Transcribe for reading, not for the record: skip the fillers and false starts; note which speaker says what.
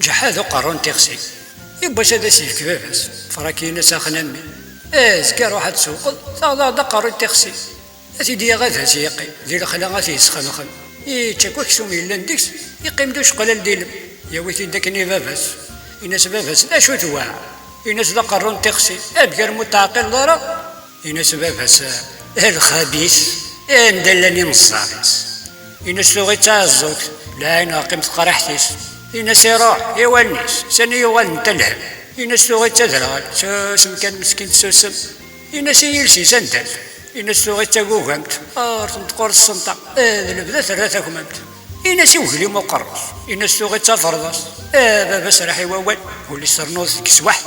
Speaker 1: جحاد قارون تيغسي يباش هذا سيفك باباس فراكينا ساخن امي زكا واحد سوق دا قارون تيغسي اسيدي غادا سيقي دير خلا غادي يسخن خن تشاكوك سومي لانديكس يقيم دوش قلال ديلم يا ويتي داكني باباس الناس باباس لا شو توا الناس دا قارون تيغسي ابكر متعقل دارا الناس باباس الخبيث مدلني نصابيس الناس لغي تعزوك لا انا قيمت قرحتيس الناس يروح يوالنيس سني يوال نتلهم الناس لغي تدرغل سوسم كان مسكين سوسم الناس يلسي سندل الناس لغي تاقوغمت تنتقور السنطة لبدا ثلاثة كمامت الناس يوهلي مقرص الناس لغي تفرضس باباس راح يوال ولي صرنوز كسوح